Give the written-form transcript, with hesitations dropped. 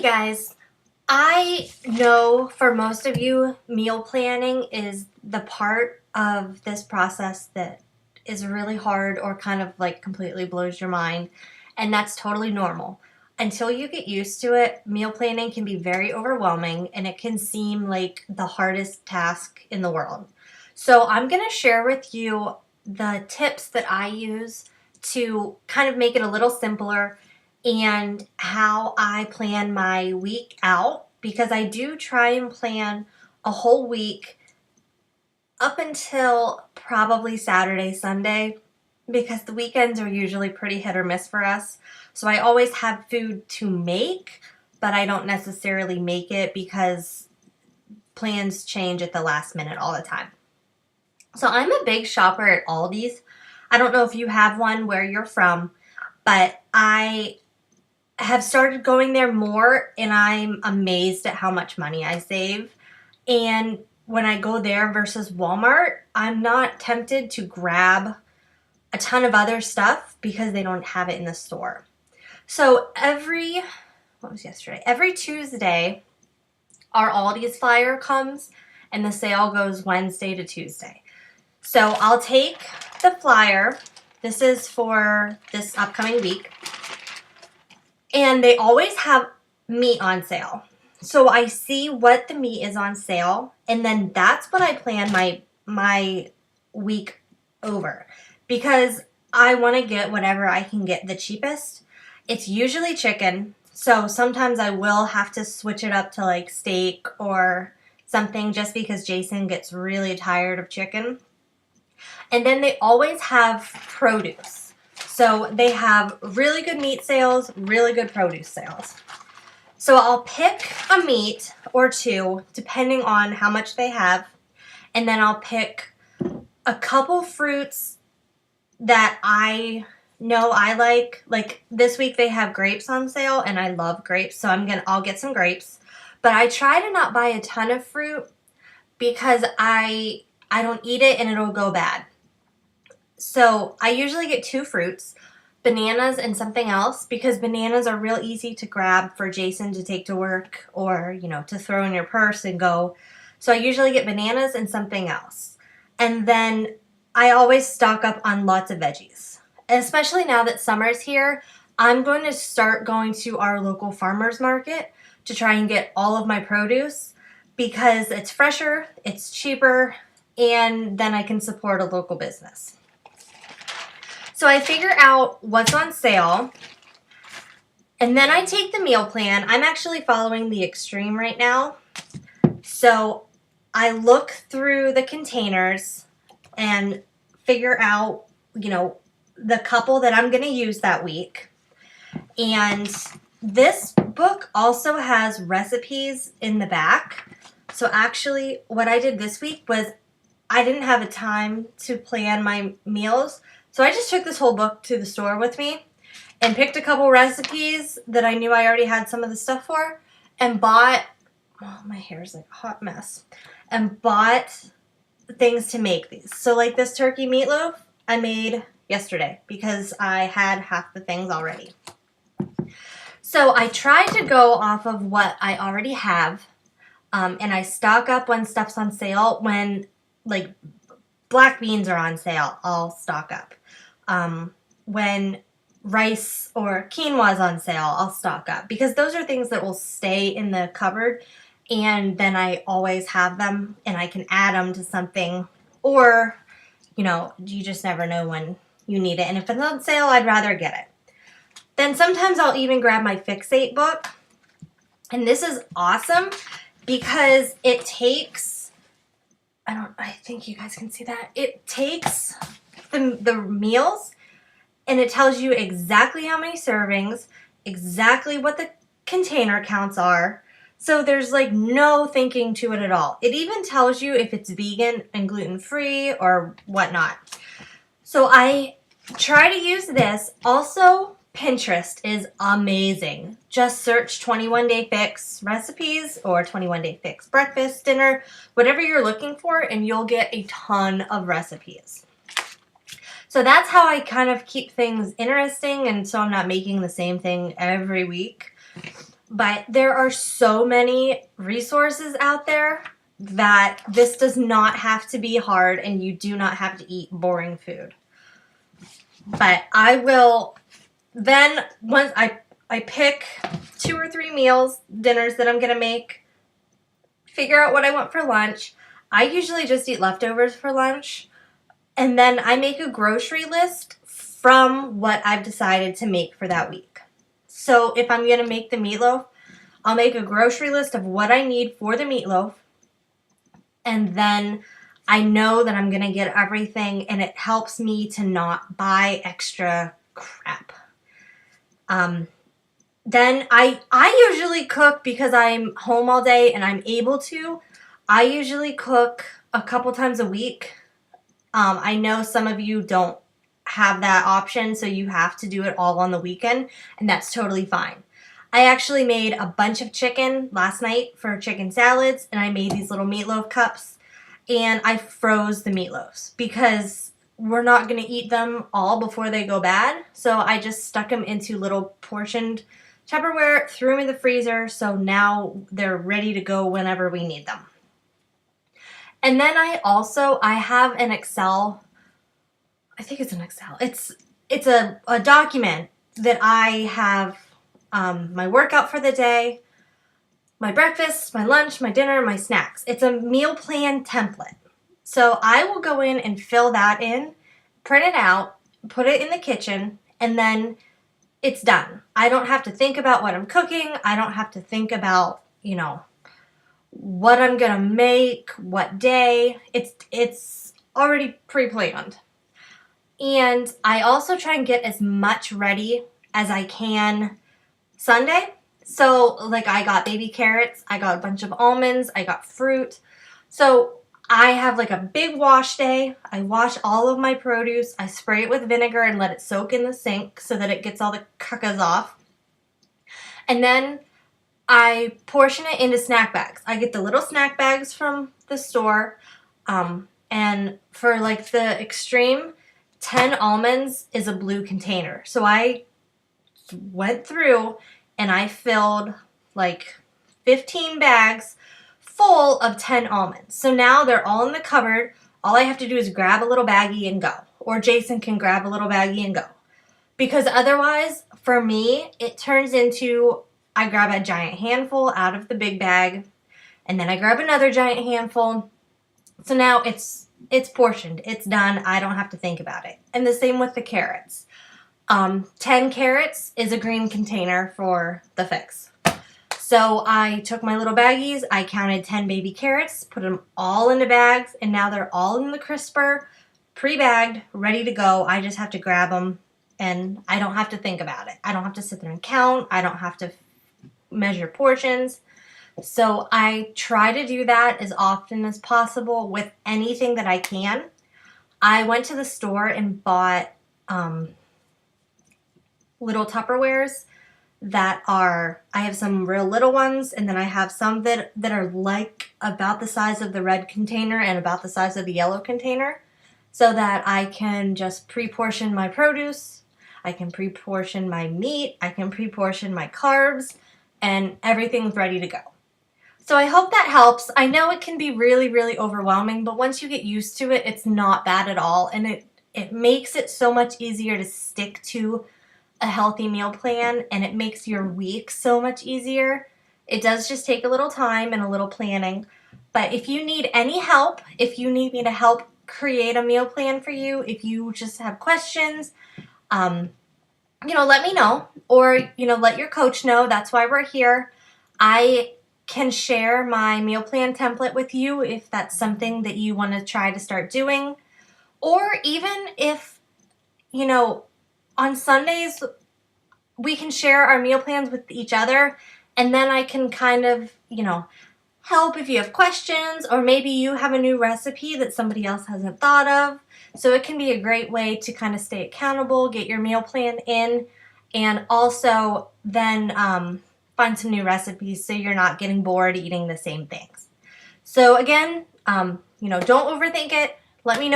guys, I know for most of you, meal planning is the part of this process that is really hard or kind of like completely blows your mind, and that's totally normal. Until you get used to it, meal planning can be very overwhelming and it can seem like the hardest task in the world. So, I'm going to share with you the tips that I use to kind of make it a little simpler and how I plan my week out because I do try and plan a whole week up until probably Saturday, Sunday, because the weekends are usually pretty hit or miss for us. So I always have food to make, but I don't necessarily make it because plans change at the last minute all the time. So I'm a big shopper at Aldi's. I don't know if you have one where you're from, but I have started going there more and I'm amazed at how much money I save. And when I go there versus Walmart, I'm not tempted to grab a ton of other stuff because they don't have it in the store. So every Tuesday, our Aldi's flyer comes and the sale goes Wednesday to Tuesday. So I'll take the flyer. This is for this upcoming week. And they always have meat on sale. So I see what the meat is on sale, and then that's what I plan my week over. Because I want to get whatever I can get the cheapest. It's usually chicken, so sometimes I will have to switch it up to like steak or something just because Jason gets really tired of chicken. And then they always have produce. So they have really good meat sales, really good produce sales. So I'll pick a meat or two depending on how much they have. And then I'll pick a couple fruits that I know I like. Like this week they have grapes on sale and I love grapes. So I'll get some grapes. But I try to not buy a ton of fruit because I don't eat it and it'll go bad. So I usually get two fruits, bananas and something else, because bananas are real easy to grab for Jason to take to work or, to throw in your purse and go. So I usually get bananas and something else. And then I always stock up on lots of veggies. Especially now that summer's here, I'm going to start going to our local farmer's market to try and get all of my produce because it's fresher, it's cheaper, and then I can support a local business. So I figure out what's on sale, and then I take the meal plan. I'm actually following the Extreme right now. So I look through the containers and figure out, the couple that I'm going to use that week. And this book also has recipes in the back. So actually what I did this week was I didn't have a time to plan my meals. So I just took this whole book to the store with me and picked a couple recipes that I knew I already had some of the stuff for and bought, my hair's like a hot mess, and bought things to make these. So like this turkey meatloaf I made yesterday because I had half the things already. So I tried to go off of what I already have and I stock up when stuff's on sale. When like black beans are on sale, I'll stock up. When rice or quinoa is on sale, I'll stock up because those are things that will stay in the cupboard and then I always have them and I can add them to something or, you just never know when you need it. And if it's on sale, I'd rather get it. Then sometimes I'll even grab my Fixate book. And this is awesome because it takes, I think you guys can see that. It takes the meals and it tells you exactly how many servings, exactly what the container counts are. So there's like no thinking to it at all. It even tells you if it's vegan and gluten-free or whatnot. So I try to use this. Also, Pinterest is amazing. Just search 21 Day Fix recipes or 21 Day Fix breakfast, dinner, whatever you're looking for, and you'll get a ton of recipes. So that's how I kind of keep things interesting and so I'm not making the same thing every week. But there are so many resources out there that this does not have to be hard, and you do not have to eat boring food. But I will then, once I pick 2 or 3 dinners that I'm going to make, figure out what I want for lunch. I usually just eat leftovers for lunch. And then I make a grocery list from what I've decided to make for that week. So if I'm going to make the meatloaf, I'll make a grocery list of what I need for the meatloaf. And then I know that I'm going to get everything, and it helps me to not buy extra crap. Then I usually cook because I'm home all day and I'm able to. I usually cook a couple times a week. I know some of you don't have that option, so you have to do it all on the weekend, and that's totally fine. I actually made a bunch of chicken last night for chicken salads, and I made these little meatloaf cups, and I froze the meatloaves because we're not going to eat them all before they go bad, so I just stuck them into little portioned Tupperware, threw them in the freezer, so now they're ready to go whenever we need them. And then I have an Excel, I think it's an Excel. It's a document that I have my workout for the day, my breakfast, my lunch, my dinner, my snacks. It's a meal plan template. So I will go in and fill that in, print it out, put it in the kitchen, and then it's done. I don't have to think about what I'm cooking. I don't have to think about, what I'm gonna make, what day. It's already pre-planned. And I also try and get as much ready as I can Sunday. So like I got baby carrots, I got a bunch of almonds, I got fruit. So I have like a big wash day. I wash all of my produce. I spray it with vinegar and let it soak in the sink so that it gets all the cuckas off. And then I portion it into snack bags. I get the little snack bags from the store. And for like the extreme, 10 almonds is a blue container. So I went through and I filled like 15 bags full of 10 almonds. So now they're all in the cupboard. All I have to do is grab a little baggie and go. Or Jason can grab a little baggie and go. Because otherwise, for me, it turns into I grab a giant handful out of the big bag, and then I grab another giant handful. So now it's portioned. It's done. I don't have to think about it. And the same with the carrots. 10 carrots is a green container for the fix. So I took my little baggies, I counted 10 baby carrots, put them all into bags, and now they're all in the crisper, pre-bagged, ready to go. I just have to grab them, and I don't have to think about it. I don't have to sit there and count. I don't have to measure portions. So I try to do that as often as possible with anything that I can. I went to the store and bought little Tupperwares that I have some real little ones, and then I have some that are like about the size of the red container and about the size of the yellow container, so that I can just pre-portion my produce, I can pre-portion my meat, I can pre-portion my carbs, and everything's ready to go. So I hope that helps. I know it can be really, really overwhelming, but once you get used to it, it's not bad at all, and it makes it so much easier to stick to a healthy meal plan, and it makes your week so much easier. It does just take a little time and a little planning. But if you need any help, if you need me to help create a meal plan for you, if you just have questions, let me know, or, let your coach know. That's why we're here. I can share my meal plan template with you if that's something that you want to try to start doing. Or even if, on Sundays, we can share our meal plans with each other, and then I can kind of, help if you have questions, or maybe you have a new recipe that somebody else hasn't thought of. So it can be a great way to kind of stay accountable, get your meal plan in, and also then find some new recipes so you're not getting bored eating the same things. So again, don't overthink it. Let me know.